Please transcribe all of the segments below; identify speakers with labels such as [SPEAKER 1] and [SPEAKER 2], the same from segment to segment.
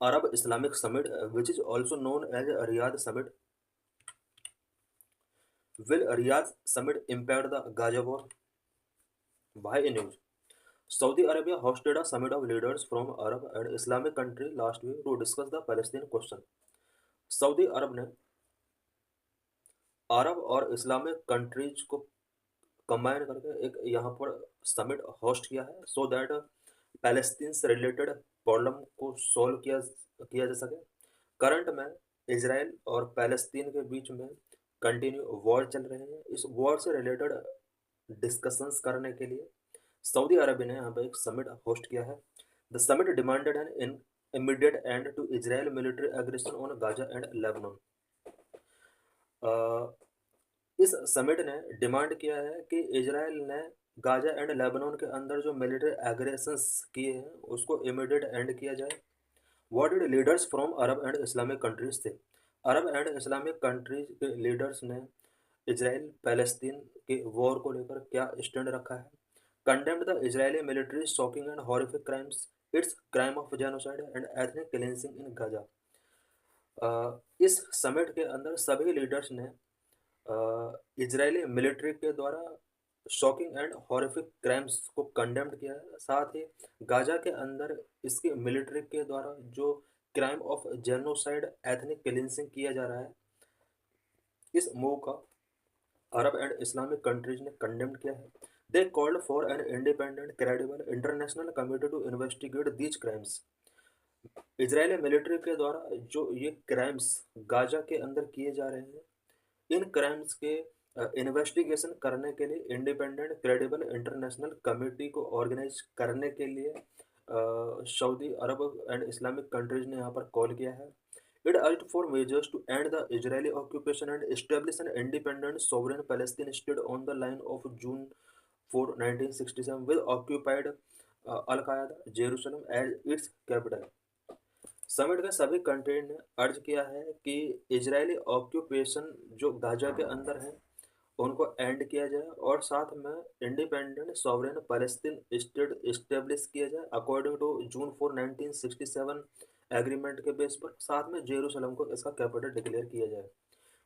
[SPEAKER 1] Arab Islamic Summit, which is also known as Riyadh Summit. Will Riyadh Summit impact the Gaza war? Why in news? Saudi Arabia hosted a summit of leaders from Arab and Islamic countries last week to discuss the Palestine question. Saudi Arab ने Arab और Islamic countries को combine करके एक यहाँ पर summit host किया है so that Palestine से रिलेटेड प्रॉब्लम को सॉल्व किया जा सके। करंट में इसराइल और पैलेस्तीन के बीच में कंटिन्यू वॉर चल रहे हैं। इस वॉर से रिलेटेड डिस्कशंस करने के लिए सऊदी अरब ने यहाँ पर एक समिट होस्ट किया है। The summit demanded an in immediate end to Israel military aggression on Gaza and Lebanon. इस समिट ने डिमांड किया है कि इजराइल ने गाजा एंड लेबनान के अंदर जो मिलिट्री एग्रेशंस किए हैं उसको इमीडिएट एंड किया जाए। What did leaders from Arab and Islamic countries थे? अरब एंड इस्लामिक कंट्रीज के लीडर्स ने इजराइल पैलेस्तीन के वॉर को लेकर क्या स्टैंड रखा है? Condemned the Israeli military shocking and horrific crimes, it's crime of genocide and ethnic cleansing in Gaza. इस समिट के अंदर सभी लीडर्स ने इजरायली मिलिट्री के द्वारा शॉकिंग एंड हॉरिफिक क्राइम्स को कंडेम्ड किया है। साथ ही गाजा के अंदर इसकी मिलिट्री के द्वारा जो crime of genocide ethnic cleansing किया जा रहा है, इस मूव का अरब एंड इस्लामिक कंट्रीज ने कंडेम्ड किया है। They called for an independent credible international committee to investigate these crimes. Israeli military के द्वारा जो ये क्राइम्स गाजा के अंदर किए जा रहे हैं, इन क्राइम्स के इन्वेस्टिगेशन करने के लिए इंडिपेंडेंट क्रेडिबल इंटरनेशनल कमेटी को ऑर्गेनाइज करने के लिए Saudi Arab and Islamic countries ने यहाँ पर कॉल किया है। It urged for measures to end the Israeli occupation and establish an independent sovereign Palestine state on the line of June 4, 1967 with occupied al Qaeda Jerusalem as its capital. Summit के सभी country ने अर्ज किया है कि Israeli occupation जो Gaza के अंदर है उनको एंड किया जाए और साथ में independent sovereign Palestine state establish किया जाए अकॉर्डिंग टू जून 4, 1967 एग्रीमेंट के बेस पर। साथ में जेरूसलम को इसका कैपिटल डिक्लेयर किया जाए।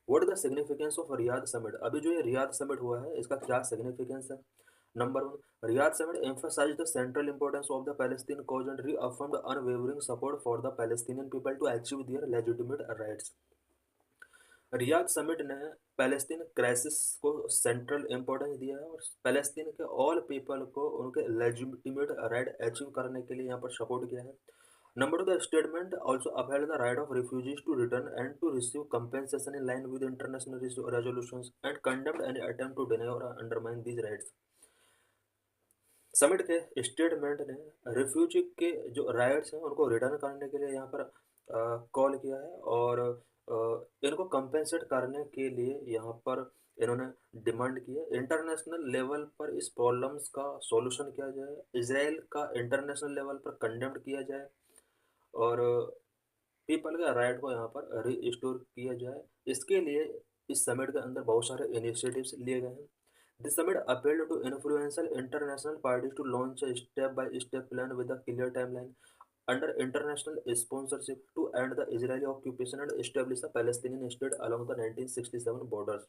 [SPEAKER 1] What the significance of Riyadh summit? अभी जो ये रियाद समिट हुआ है इसका क्या सिग्निफिकेंस है? Number 1, Riyadh Summit emphasized the central importance of the Palestine cause and reaffirmed unwavering support for the Palestinian people to achieve their legitimate rights. Riyadh summit ने Palestine crisis को central importance दिया है और Palestine के all people को उनके legitimate right achieve करने के लिए यहाँ पर सपोर्ट किया है। Number 2, the statement also upheld the right of refugees to return and to receive compensation in line with international resolutions and condemned any attempt to deny or undermine these rights. Summit के statement ने refugee के जो rights हैं उनको return करने के लिए यहाँ पर कॉल किया है और इनको कंपेंसेट करने के लिए यहाँ पर इन्होंने डिमांड की है इंटरनेशनल लेवल पर इस प्रॉब्लम्स का सॉल्यूशन किया जाए, इजराइल का इंटरनेशनल लेवल पर कंडेम्ड किया जाए और पीपल के राइट को यहाँ पर रिस्टोर किया जाए। इसके लिए इस समिट के अंदर बहुत सारे इनिशिएटिव्स लिए गए हैं। The summit appealed to influential international parties to launch a step-by-step plan with a clear timeline under international sponsorship to end the Israeli occupation and establish a Palestinian state along the 1967 borders.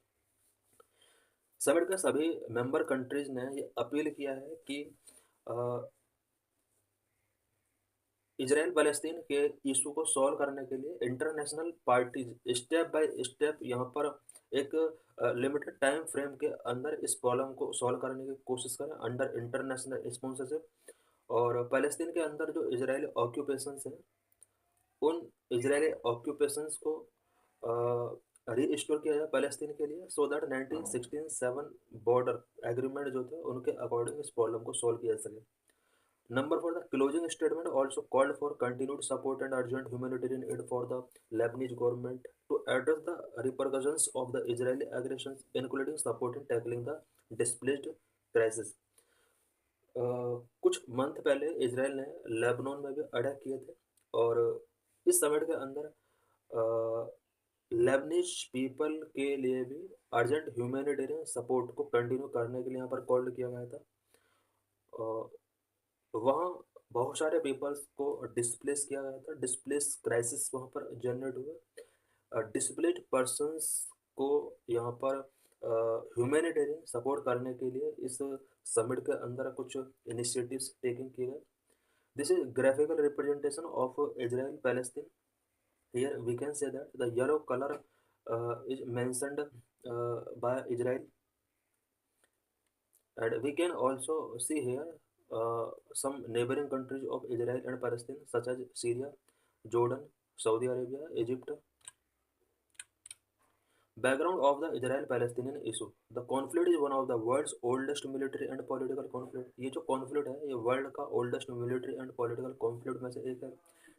[SPEAKER 1] Summit के सभी member countries ने ये appeal किया है कि Israel Palestine के issue को solve करने के लिए international parties step by step यहाँ पर एक लिमिटेड टाइम फ्रेम के अंदर इस प्रॉब्लम को सॉल्व करने की कोशिश करें अंडर इंटरनेशनल स्पॉन्सरशिप। और पैलेस्तीन के अंदर जो इजरायली ऑक्यूपेशंस हैं उन इजरायली ऑक्यूपेशंस को रीस्टोर किया जाए पैलेस्तीन के लिए सो दैट 1967 बॉर्डर एग्रीमेंट जो थे उनके अकॉर्डिंग इस प्रॉब्लम को सॉल्व किया जा सके। Number 4, the closing statement also called for continued support and urgent humanitarian aid for the Lebanese government to address the repercussions of the Israeli aggressions, including support in tackling the displaced crisis. कुछ month पहले Israel ने Lebanon में भी attack किए थे और इस summit के अंदर लेबनीज पीपल के लिए भी अर्जेंट ह्यूमैनिटेरियन सपोर्ट को कंटिन्यू करने के लिए यहाँ पर कॉल किया गया था। वहाँ बहुत सारे पीपल्स को डिस्प्लेस किया गया था, डिस्प्लेस क्राइसिस वहाँ पर जनरेट हुए। डिस्प्लेस्ड पर्सन्स को यहाँ पर ह्यूमैनिटेरियन सपोर्ट करने के लिए इस समिट के अंदर कुछ इनिशिएटिव्स टेकिंग किए गए। This is graphical representation of Israel Palestine. Here we can see that the yellow colour is mentioned by Israel, and we can also see here some neighboring countries of Israel and Palestine such as Syria, Jordan, Saudi Arabia, Egypt. Background of the Israel-Palestinian issue. The conflict is one of the world's oldest military and political conflict. ये जो conflict है ये world का oldest military and political conflict में से एक है.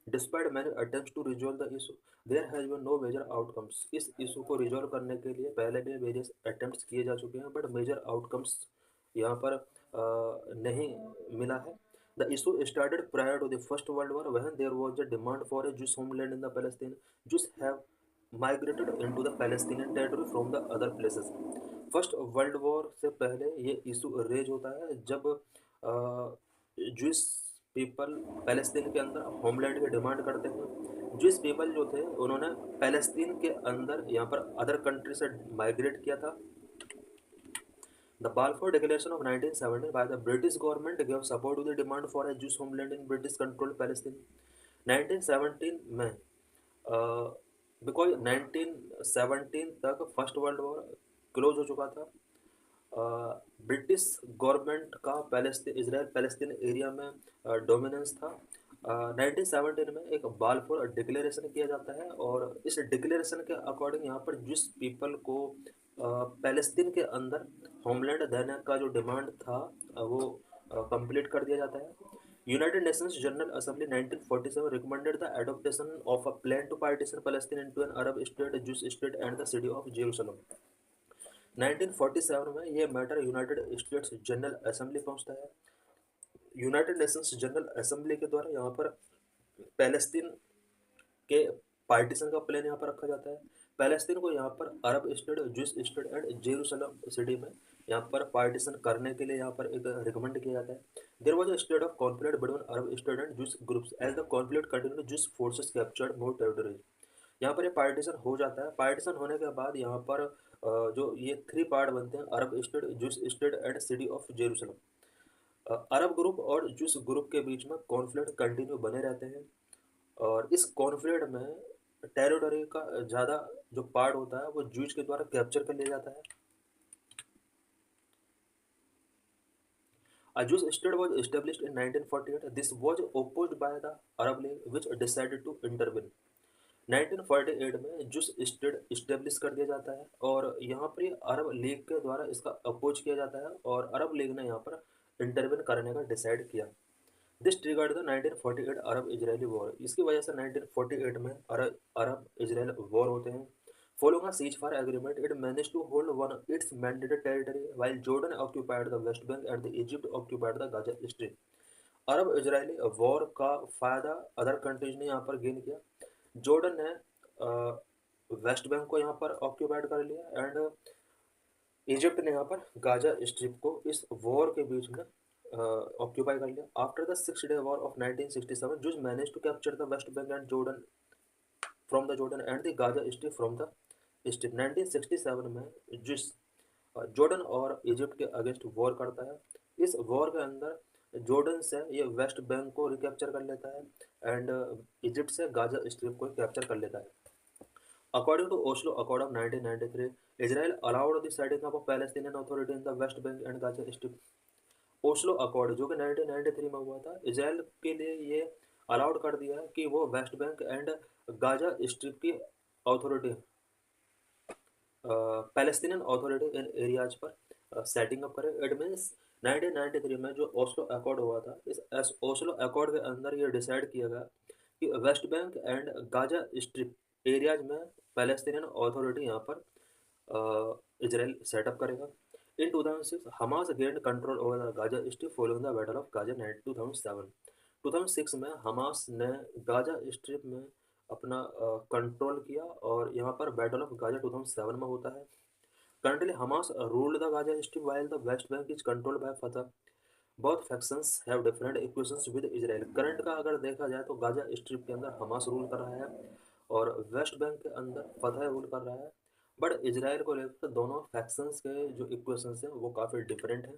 [SPEAKER 1] Despite many attempts to resolve the issue, there has been no major outcomes. इस issue को resolve करने के लिए पहले भी various attempts किए जा चुके हैं, but major outcomes यहाँ पर नहीं मिला है. The issue started prior to the First World War when there was a demand for a Jewish homeland in the Palestine. Jews have migrated into the Palestinian territory from the other places. First world war से पहले ये issue raise होता है जब juice people Palestine के अंदर homeland की demand करते हैं। जूस पीपल जो थे उन्होंने पैलेस्तीन के अंदर यहाँ पर अदर कंट्री से माइग्रेट किया था। The Balfour Declaration of 1917 by the British government gave support to the demand for a Jewish homeland in British-controlled Palestine. 1917 में बिकॉज 1917 तक फर्स्ट वर्ल्ड वॉर क्लोज हो चुका था, ब्रिटिश गवर्नमेंट का इसराइल पैलेस्तीन एरिया में dominance था। 1917 में एक बालफोर डिक्लेरेशन किया जाता है और इस डिक्लेरेशन के अकॉर्डिंग यहाँ पर जिस पीपल को पैलेस्तीन के अंदर होमलैंड देने का जो डिमांड था वो कंप्लीट कर दिया जाता है। United Nations General Assembly 1947 recommended the adoption of a plan to partition Palestine into an Arab state, Jewish state, and the city of Jerusalem. 1947 में ये matter United states general assembly पहुंचता है। यूनाइटेड नेशंस जनरल असेंबली के द्वारा यहाँ पर Palestine के partition का प्लान यहाँ पर रखा जाता है। पैलेस्तीन को यहाँ पर Arab state, Jewish state and Jerusalem city में यहाँ पर पार्टीशन करने के लिए यहाँ पर एक रिकमेंड किया जाता है। There was a state of conflict between Arab state and Jewish groups as the conflict continued Jewish forces captured more territories. यहाँ पर ये पार्टीशन हो जाता है। पार्टीशन होने के बाद यहाँ पर जो ये थ्री पार्ट बनते हैं, Arab state, Jewish state and city of Jerusalem. Arab group और ज्यूइश ग्रुप के बीच में कॉन्फ्लिक्ट कंटिन्यू बने रहते हैं और इस कॉन्फ्लिक्ट में टेरिटरी का ज़्यादा जो पार्ट होता है वो ज्यूज के द्वारा कैप्चर कर लिया जाता है। A Jewish state was established in 1948. This was opposed by the Arab League, which decided to intervene. 1948 में जूस स्टेट इस्टेब्लिश कर दिया जाता है और यहाँ पर अरब लीग के द्वारा इसका अपोज किया जाता है और अरब लीग ने यहाँ पर इंटरवेन करने का डिसाइड किया। This triggered the 1948 Arab Israeli war. इसकी वजह से 1948 में अरब इजरायल वॉर होते हैं। Following a ceasefire agreement, it managed to hold one its mandated territory, while Jordan occupied the West Bank and Egypt occupied the Gaza Strip. Arab Israeli war का फायदा other countries ने यहाँ पर gain किया। Jordan ने West Bank को यहाँ पर ऑक्यूपाइड कर लिया एंड इजिप्ट ने यहाँ पर गाजा स्ट्रिप को इस वॉर के बीच में ऑक्यूपाई कर लिया। After the 6 Day war of 1967, Jews managed to capture the West Bank and Jordan from the Jordan and the Gaza Strip from the Strip. 1967 में जिस जॉर्डन और इजिप्ट के अगेंस्ट वॉर करता है। इस वॉर के अंदर जॉर्डन से ये वेस्ट बैंक को रिकैप्चर कर लेता है एंड इजिप्ट से गाजा स्ट्रिप को कैप्चर कर लेता है। According to Oslo Accord of 1993, Israel allowed the setting up of Palestinian Authority in the West Bank and Gaza Strip. Oslo accord जो कि 1993 में हुआ था, इसराइल के लिए ये अलाउड कर दिया कि वो West Bank and Gaza Strip की authority, Palestinian authority in areas पर सेटिंग अप करे। इट मीन्स 1993 में जो ओस्लो अकॉर्ड हुआ था, इस ओस्लो अकॉर्ड के अंदर ये डिसाइड किया गया कि waste Bank and Gaza strip areas में पैलेस्टीनियन अथॉरिटी यहाँ पर इसराइल सेटअप करेगा। In 2006, Hamas gained control over the Gaza Strip following the Battle of Gaza in 2007. 2006 में हमास ने गाजा स्ट्रिप में अपना कंट्रोल किया और यहाँ पर बैटल ऑफ गाजा 2007 में होता है। Currently, Hamas ruled the Gaza Strip while the West Bank is controlled by Fatah. Both factions have different equations with Israel. Current का अगर देखा जाए तो गाजा स्ट्रिप के अंदर हमास रूल कर रहा है और वेस्ट बैंक के अंदर फतह रूल कर रहा है। बट इजराइल को लेकर दोनों फैक्शंस के जो इक्वेशंस हैं वो काफ़ी डिफरेंट हैं।